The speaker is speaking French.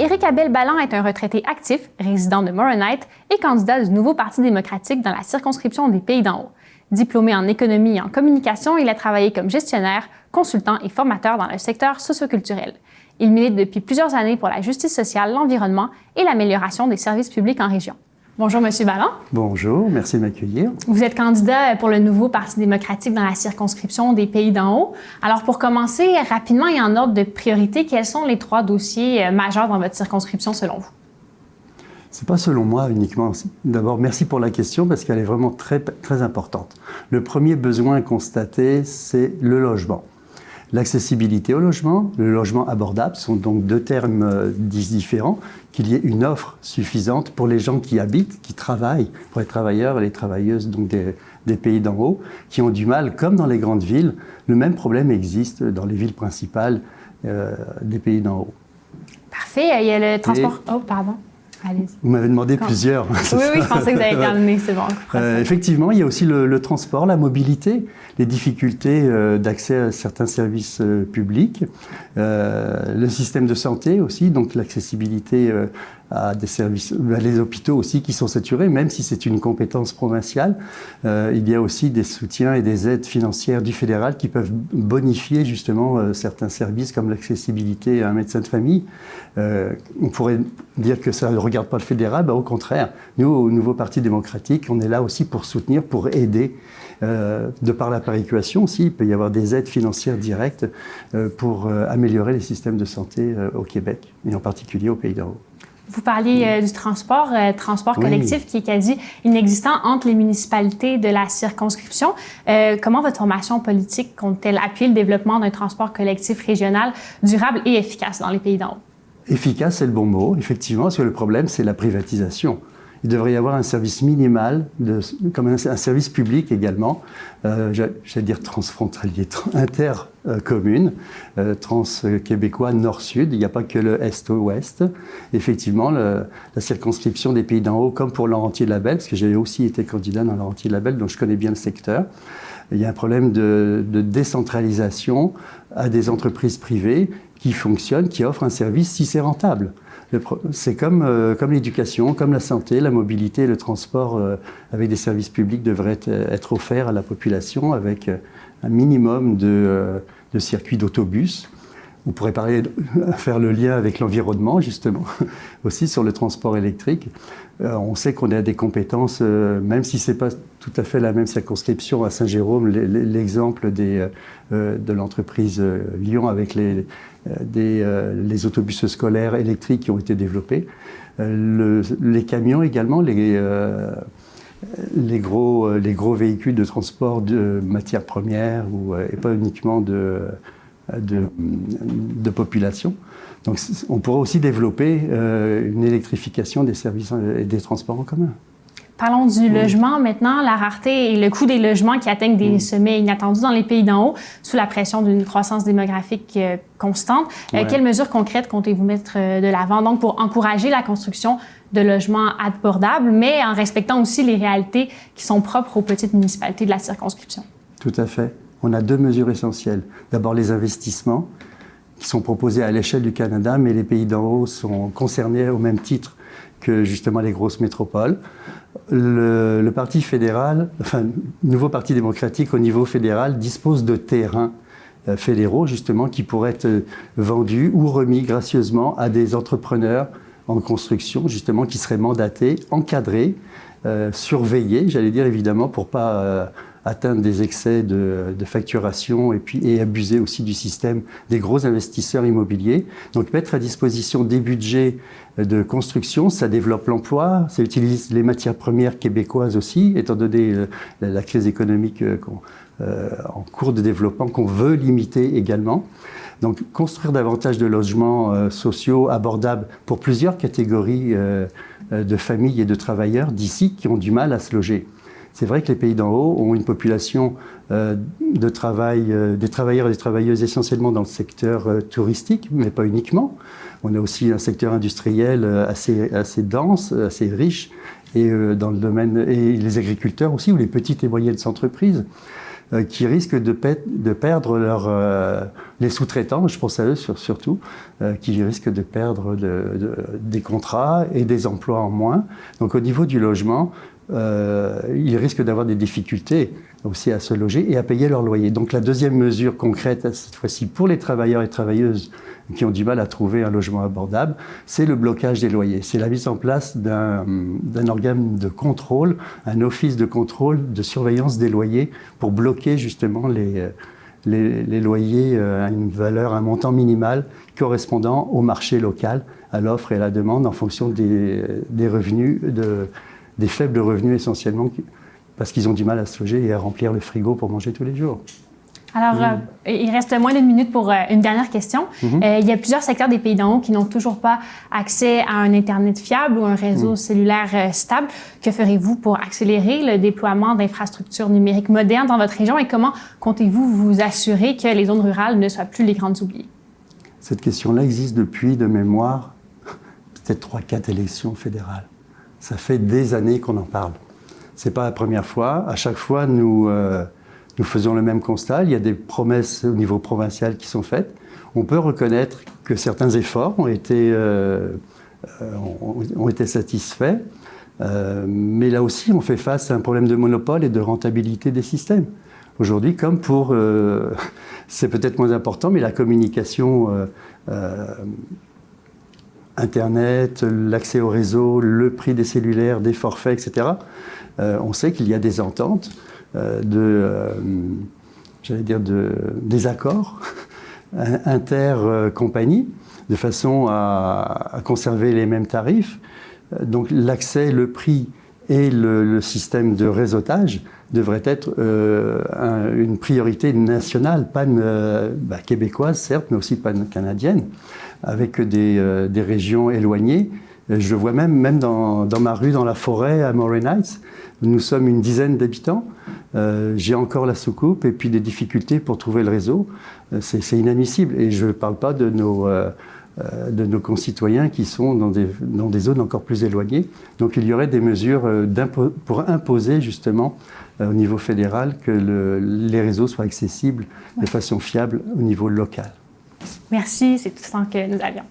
Éric Abel-Ballant est un retraité actif, résident de Moronite et candidat du nouveau Parti démocratique dans la circonscription des Pays d'en Haut. Diplômé en économie et en communication, il a travaillé comme gestionnaire, consultant et formateur dans le secteur socioculturel. Il milite depuis plusieurs années pour la justice sociale, l'environnement et l'amélioration des services publics en région. Bonjour, M. Ballant. Bonjour, merci de m'accueillir. Vous êtes candidat pour le nouveau Parti démocratique dans la circonscription des Pays d'en Haut. Alors, pour commencer rapidement et en ordre de priorité, quels sont les 3 dossiers majeurs dans votre circonscription selon vous? C'est pas selon moi uniquement. D'abord, merci pour la question parce qu'elle est vraiment très importante. Le premier besoin constaté, c'est le logement. L'accessibilité au logement, le logement abordable sont donc 2 termes différents, qu'il y ait une offre suffisante pour les gens qui habitent, qui travaillent, pour les travailleurs et les travailleuses donc des Pays d'en Haut, qui ont du mal, comme dans les grandes villes, le même problème existe dans les villes principales des Pays d'en Haut. Parfait. Il y a le transport... Oh, pardon. Allez-y. Vous m'avez demandé plusieurs. Oui, je pensais que vous avez terminé, c'est bon. Effectivement, il y a aussi le transport, la mobilité, les difficultés d'accès à certains services publics, le système de santé aussi, donc l'accessibilité à des services, à les hôpitaux aussi qui sont saturés, même si c'est une compétence provinciale. Il y a aussi des soutiens et des aides financières du fédéral qui peuvent bonifier justement certains services comme l'accessibilité à un médecin de famille. On pourrait dire que ça ne regarde pas le fédéral, au contraire. Nous, au nouveau Parti démocratique, on est là aussi pour soutenir, pour aider. De par la péréquation aussi, il peut y avoir des aides financières directes pour améliorer les systèmes de santé au Québec, et en particulier au Pays d'en Haut. Vous parliez du transport collectif qui est quasi inexistant entre les municipalités de la circonscription. Comment votre formation politique compte-t-elle appuyer le développement d'un transport collectif régional durable et efficace dans les Pays d'en Haut? Efficace, c'est le bon mot, effectivement, parce que le problème, c'est la privatisation. Il devrait y avoir un service minimal, comme un service public également, j'allais dire transfrontalier, intercommune, trans-québécois, nord-sud. Il n'y a pas que le est-ouest. Effectivement, la circonscription des Pays d'en Haut, comme pour Laurentier-de-la-Belle, parce que j'ai aussi été candidat dans Laurentier-de-la-Belle, donc je connais bien le secteur. Il y a un problème de décentralisation à des entreprises privées qui fonctionnent, qui offrent un service si c'est rentable. C'est comme l'éducation, comme la santé, la mobilité, le transport avec des services publics devraient être offerts à la population avec un minimum de circuits d'autobus. On pourrait faire le lien avec l'environnement, justement, aussi sur le transport électrique. On sait qu'on a des compétences, même si ce n'est pas tout à fait la même circonscription à Saint-Jérôme, l'exemple de l'entreprise Lyon avec les autobus scolaires électriques qui ont été développés. Les camions également, les gros véhicules de transport de matières premières et pas uniquement de population. Donc on pourrait aussi développer une électrification des services et des transports en commun. Parlons du logement maintenant. La rareté et le coût des logements qui atteignent des sommets inattendus dans les Pays d'en Haut sous la pression d'une croissance démographique constante. Quelles mesures concrètes comptez-vous mettre de l'avant donc pour encourager la construction de logements abordables, mais en respectant aussi les réalités qui sont propres aux petites municipalités de la circonscription? Tout à fait. On a 2 mesures essentielles. D'abord, les investissements qui sont proposés à l'échelle du Canada, mais les Pays d'en Haut sont concernés au même titre que justement les grosses métropoles. Le Parti fédéral, le nouveau Parti démocratique au niveau fédéral dispose de terrains fédéraux justement qui pourraient être vendus ou remis gracieusement à des entrepreneurs en construction justement qui seraient mandatés, encadrés, surveillés, j'allais dire évidemment pour pas atteindre des excès de facturation et abuser aussi du système des gros investisseurs immobiliers. Donc mettre à disposition des budgets de construction, ça développe l'emploi, ça utilise les matières premières québécoises aussi, étant donné la crise économique en cours de développement qu'on veut limiter également. Donc construire davantage de logements sociaux abordables pour plusieurs catégories de familles et de travailleurs d'ici qui ont du mal à se loger. C'est vrai que les Pays d'en Haut ont une population des travailleurs et des travailleuses essentiellement dans le secteur touristique, mais pas uniquement. On a aussi un secteur industriel assez dense, assez riche, et dans le domaine et les agriculteurs aussi, ou les petites et moyennes entreprises. qui risquent de perdre les sous-traitants, je pense à eux surtout, qui risquent de perdre des contrats et des emplois en moins. Donc au niveau du logement, ils risquent d'avoir des difficultés aussi à se loger et à payer leur loyer. Donc la deuxième mesure concrète, cette fois-ci pour les travailleurs et travailleuses qui ont du mal à trouver un logement abordable, c'est le blocage des loyers. C'est la mise en place d'un organe de contrôle, un office de contrôle, de surveillance des loyers pour bloquer justement les loyers à une valeur, un montant minimal correspondant au marché local, à l'offre et à la demande en fonction des revenus, des faibles revenus essentiellement, parce qu'ils ont du mal à se loger et à remplir le frigo pour manger tous les jours. Alors, il reste moins d'une minute pour une dernière question. Il y a plusieurs secteurs des pays d'en haut qui n'ont toujours pas accès à un Internet fiable ou un réseau cellulaire stable. Que ferez-vous pour accélérer le déploiement d'infrastructures numériques modernes dans votre région et comment comptez-vous vous assurer que les zones rurales ne soient plus les grandes oubliées? Cette question-là existe depuis, de mémoire, peut-être 3-4 élections fédérales. Ça fait des années qu'on en parle. Ce n'est pas la première fois. À chaque fois, nous faisons le même constat. Il y a des promesses au niveau provincial qui sont faites. On peut reconnaître que certains efforts ont été satisfaits. Mais là aussi, on fait face à un problème de monopole et de rentabilité des systèmes. Aujourd'hui, comme pour... c'est peut-être moins important, mais la communication Internet, l'accès au réseau, le prix des cellulaires, des forfaits, etc. On sait qu'il y a des ententes, des accords inter-compagnies, de façon à conserver les mêmes tarifs. Donc l'accès, le prix et le système de réseautage devraient être une priorité nationale, québécoise certes, mais aussi pan-canadienne, avec des régions éloignées. Je vois même dans ma rue, dans la forêt, à Morin Heights, nous sommes une dizaine d'habitants. J'ai encore la soucoupe et puis des difficultés pour trouver le réseau. C'est inadmissible. Et je ne parle pas de nos concitoyens qui sont dans des zones encore plus éloignées. Donc il y aurait des mesures pour imposer justement au niveau fédéral que les réseaux soient accessibles de façon fiable au niveau local. Merci, c'est tout le temps que nous avions.